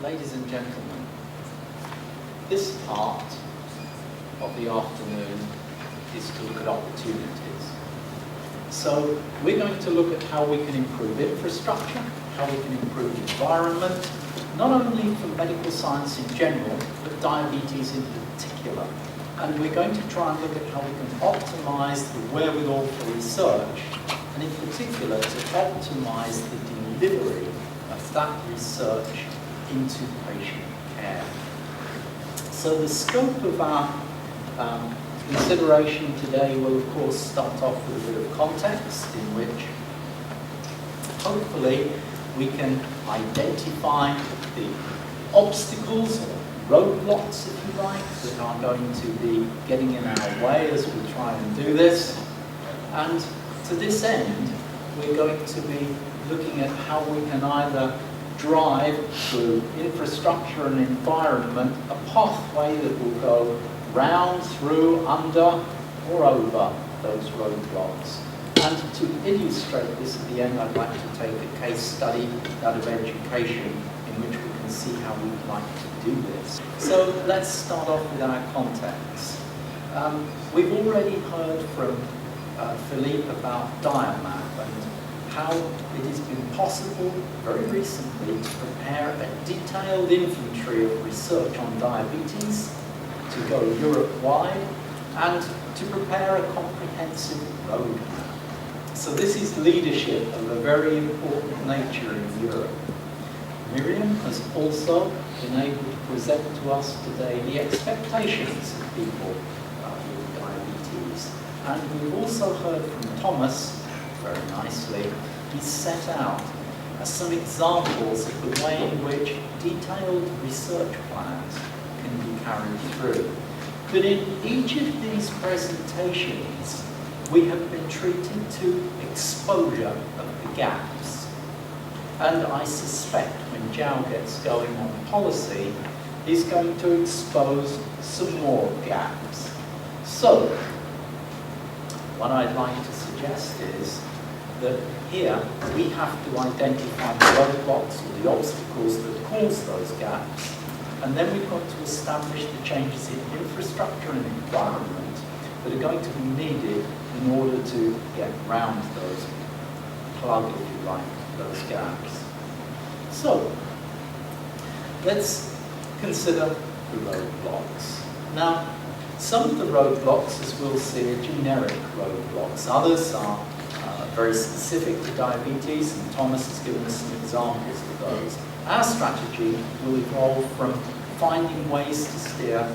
Ladies and gentlemen, this part of the afternoon is to look at opportunities. So we're going to look at how we can improve infrastructure, how we can improve environment, not only for medical science in general, but diabetes in particular. And we're going to try and look at how we can optimize the wherewithal for research, and in particular to optimize the delivery of that research into patient care. So the scope of our consideration today will of course start off with a bit of context in which hopefully we can identify the obstacles or roadblocks, if you like, that are going to be getting in our way as we try and do this. And to this end, we're going to be looking at how we can either drive through infrastructure and environment a pathway that will go round, through, under, or over those roadblocks. And to illustrate this at the end, I'd like to take a case study out of education in which we can see how we'd like to do this. So let's start off with our context. We've already heard from Philippe about Diamap and how it has been possible very recently to prepare a detailed inventory of research on diabetes, to go Europe-wide, and to prepare a comprehensive roadmap. So this is leadership of a very important nature in Europe. Miriam has also been able to present to us today the expectations of people with diabetes. And we've also heard from Thomas, very nicely, he set out some examples of the way in which detailed research plans can be carried through. But in each of these presentations, we have been treated to exposure of the gaps. And I suspect when Zhao gets going on policy, he's going to expose some more gaps. So, what I'd like to suggest is that here we have to identify the roadblocks or the obstacles that cause those gaps, and then we've got to establish the changes in infrastructure and environment that are going to be needed in order to get round those, plug, if you like, those gaps. So let's consider the roadblocks. Now, some of the roadblocks, as we'll see, are generic roadblocks. Others are very specific to diabetes, and Thomas has given us some examples of those. Our strategy will evolve from finding ways to steer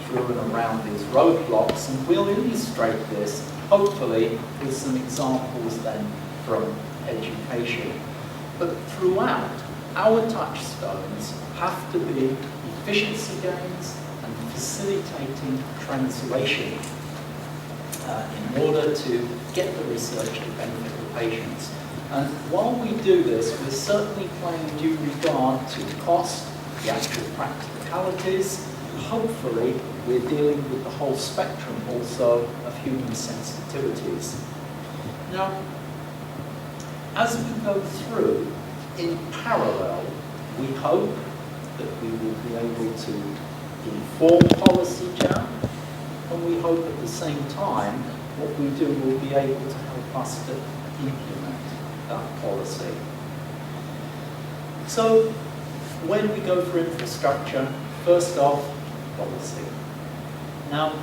through and around these roadblocks, and we'll illustrate this, hopefully, with some examples then from education. But throughout, our touchstones have to be efficiency gains and facilitating translation in order to get the research to benefit the patients. And while we do this, we're certainly paying due regard to cost, the actual practicalities. Hopefully, we're dealing with the whole spectrum also of human sensitivities. Now, as we go through, in parallel, we hope that we will be able to inform policy, Jan, and we hope at the same time what we do will be able to help us to implement that policy. So when we go for infrastructure, first off, policy. Now,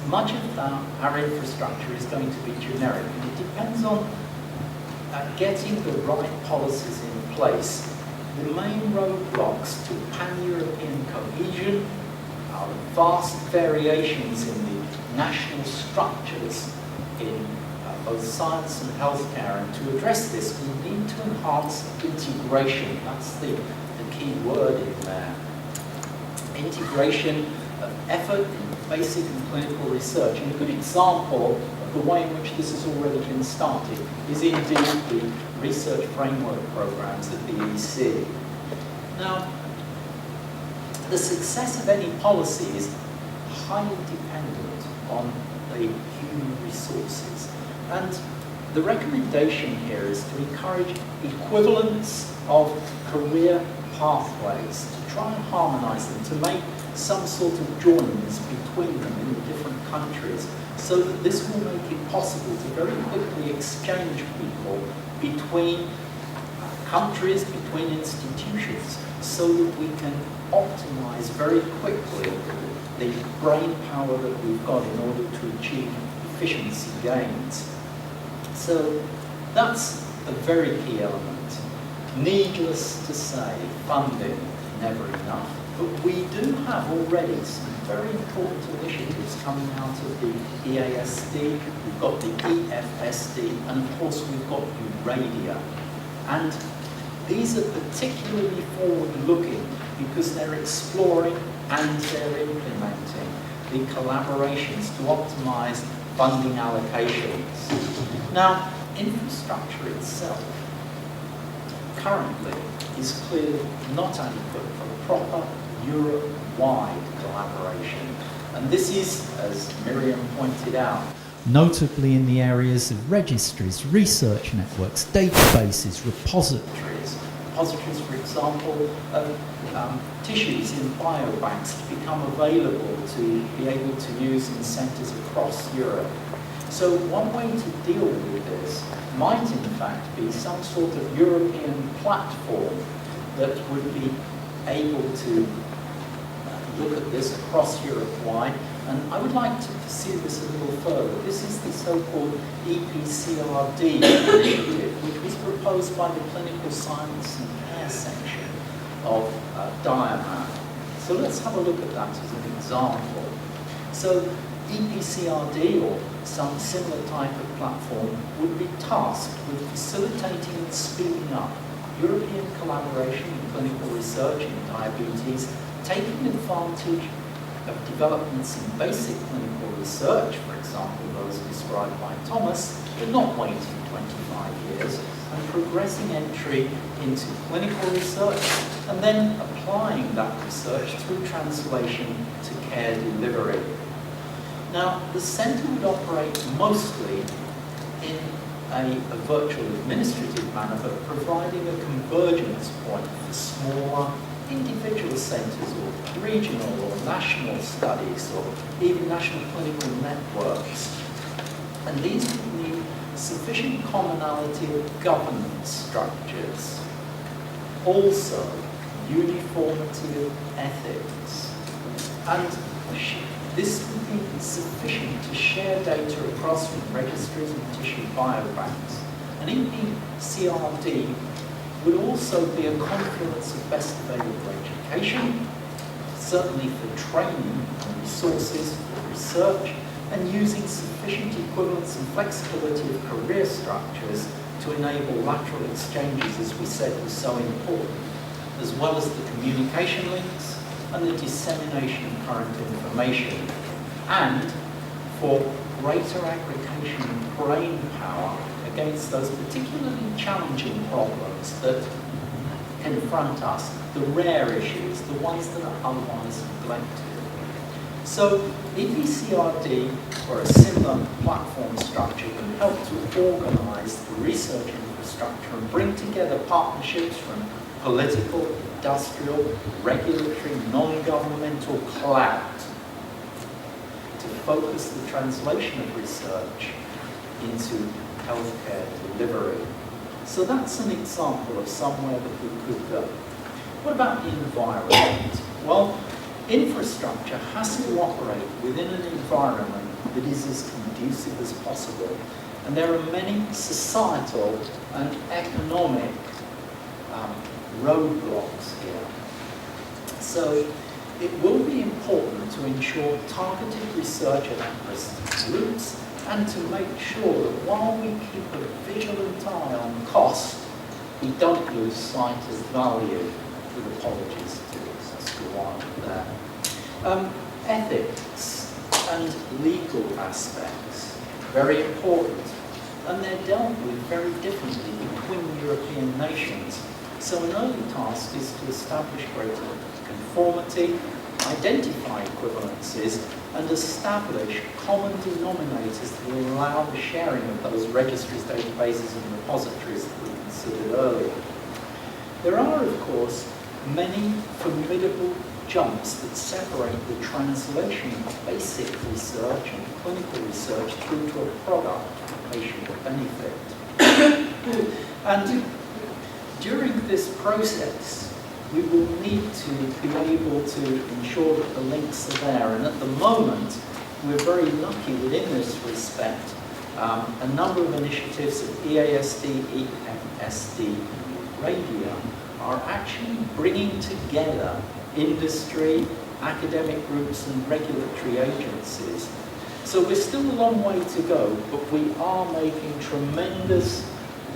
much of our infrastructure is going to be generic, and it depends on getting the right policies in place. The main roadblocks to pan-European cohesion are vast variations in the national structures in both science and healthcare, and to address this we need to enhance integration. That's the key word in there. Integration of effort in basic and clinical research. And a good example of the way in which this has already been started is indeed the research framework programs at the EC. Now, the success of any policy is highly dependent on the human resources. And the recommendation here is to encourage equivalence of career pathways, to try and harmonise them, to make some sort of joins between them in the different countries, so that this will make it possible to very quickly exchange people between countries, between institutions, so that we can optimise very quickly the brain power that we've got in order to achieve efficiency gains. So that's a very key element. Needless to say, funding, never enough, but we do have already some very important initiatives coming out of the EASD, we've got the EFSD, and of course we've got Euradia. And these are particularly forward-looking because they're exploring and they're implementing the collaborations to optimise funding allocations. Now, infrastructure itself currently is clearly not adequate for proper Europe-wide collaboration. And this is, as Miriam pointed out, notably in the areas of registries, research networks, databases, repositories. Repositories, for example, of tissues in biobanks to become available to be able to use in centres across Europe. So one way to deal with this might in fact be some sort of European platform that would be able to look at this across Europe-wide. And I would like to pursue this a little further. This is the so-called EPCRD initiative, which was proposed by the Clinical Science and Care section of Diamond. So let's have a look at that as an example. So EPCRD, or some similar type of platform, would be tasked with facilitating and speeding up European collaboration in clinical research in diabetes, taking advantage of developments in basic clinical research, for example those described by Thomas, but not waiting 25 years, and progressing entry into clinical research, and then applying that research through translation to care delivery. Now, the centre would operate mostly in a virtual administrative manner, but providing a convergence point for smaller individual centres or regional or national studies or even national clinical networks. And these would need sufficient commonality of governance structures. Also, uniformity of ethics. And this would be sufficient to share data across from registries and tissue biobanks. And EPCRD would also be a confluence of best available education, certainly for training and resources for research, and using sufficient equivalence and flexibility of career structures to enable lateral exchanges, as we said, was so important, as well as the communication links and the dissemination of current information, and for greater aggregation of brain power against those particularly challenging problems that confront us, the rare issues, the ones that are otherwise neglected. So EPCRD, or a similar platform structure, can help to organise the research infrastructure and bring together partnerships from political, industrial, regulatory, non-governmental clout to focus the translation of research into healthcare delivery. So that's an example of somewhere that we could go. What about the environment? Well, infrastructure has to operate within an environment that is as conducive as possible. And there are many societal and economic roadblocks here. So it will be important to ensure targeted research at at-risk groups and to make sure that while we keep a vigilant eye on cost, we don't lose sight of value. With apologies to Squad there. Ethics and legal aspects, very important, and they're dealt with very differently between European nations. So an early task is to establish greater conformity, identify equivalences, and establish common denominators that will allow the sharing of those registries, databases, and repositories that we considered earlier. There are, of course, many formidable jumps that separate the translation of basic research and clinical research through to a product for patient benefit. And during this process, we will need to be able to ensure that the links are there. And at the moment, we're very lucky within this respect. A number of initiatives at EASD, EMSD, Euradia are actually bringing together industry, academic groups and regulatory agencies. So we're still a long way to go, but we are making tremendous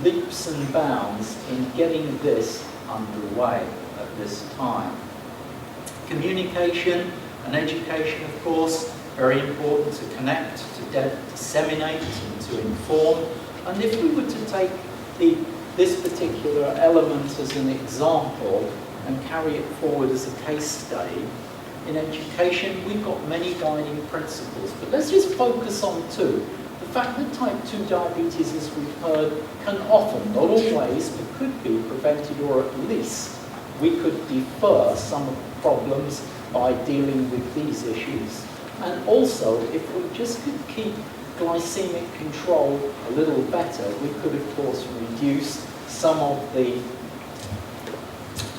leaps and bounds in getting this underway at this time. Communication and education, of course, very important to connect, to disseminate and to inform. And if we were to take this particular element as an example and carry it forward as a case study, in education we've got many guiding principles, but let's just focus on two. The fact that type 2 diabetes, as we've heard, can often, not always, but could be prevented, or at least we could defer some of the problems by dealing with these issues. And also, if we just could keep glycemic control a little better, we could, of course, reduce some of the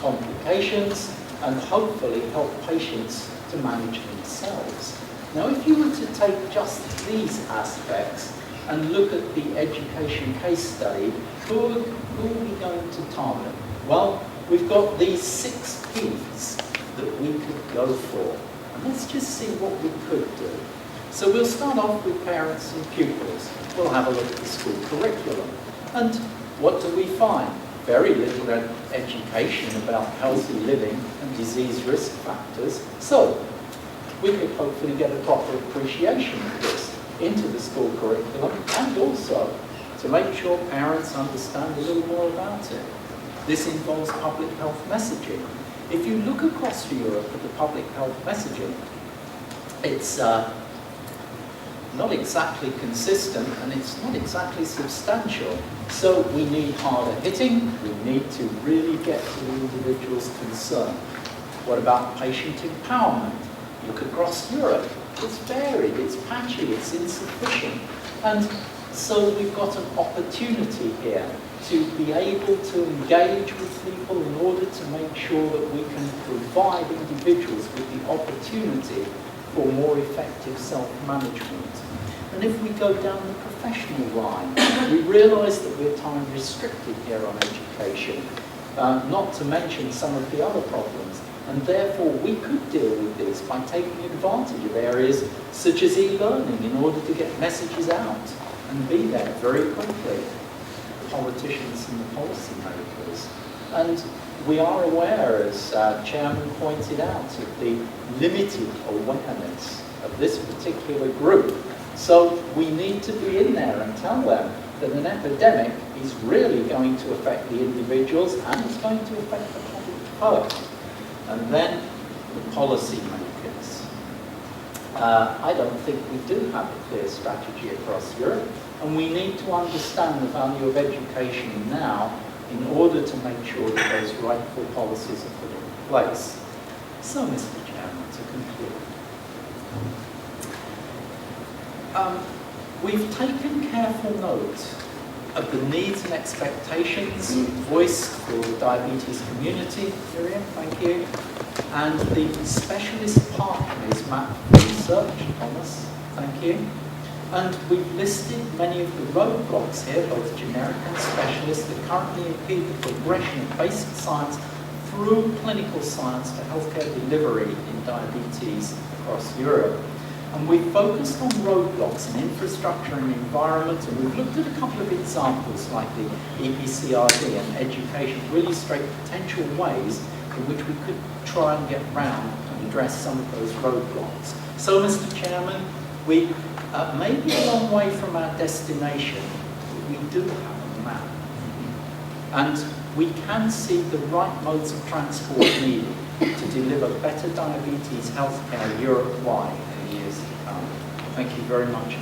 complications and hopefully help patients to manage themselves. Now, if you were to take just these aspects and look at the education case study, who are we going to target? Well, we've got these 6 P's that we could go for. And let's just see what we could do. So we'll start off with parents and pupils. We'll have a look at the school curriculum. And what do we find? Very little education about healthy living and disease risk factors. So we could hopefully get a proper appreciation of this into the school curriculum, and also to make sure parents understand a little more about it. This involves public health messaging. If you look across Europe at the public health messaging, it's not exactly consistent and it's not exactly substantial. So we need harder hitting, we need to really get to the individual's concern. What about patient empowerment? Look across Europe, it's varied, it's patchy, it's insufficient. And so we've got an opportunity here to be able to engage with people in order to make sure that we can provide individuals with the opportunity for more effective self-management. And if we go down the professional line, we realise that we're time restricted here on education, not to mention some of the other problems. And therefore we could deal with this by taking advantage of areas such as e-learning in order to get messages out and be there very quickly. Politicians and the policymakers. And we are aware, as Chairman pointed out, of the limited awareness of this particular group. So we need to be in there and tell them that an epidemic is really going to affect the individuals and it's going to affect the public health. And then the policymakers. I don't think we do have a clear strategy across Europe, and we need to understand the value of education now in order to make sure that those rightful policies are put in place. So, Mr. Chairman, to conclude, we've taken careful note of the needs and expectations voiced for the diabetes community, Miriam, thank you, and the specialist pathways map for research, Thomas, thank you. And we've listed many of the roadblocks here, both generic and specialist, that currently impede the progression of basic science through clinical science to healthcare delivery in diabetes across Europe. And we've focused on roadblocks in infrastructure and environment, and we've looked at a couple of examples like the EPCRD and education to illustrate potential ways in which we could try and get round and address some of those roadblocks. So, Mr. Chairman, we may be a long way from our destination, but we do have a map. And we can see the right modes of transport needed to deliver better diabetes healthcare Europe-wide in the years to come. Thank you very much.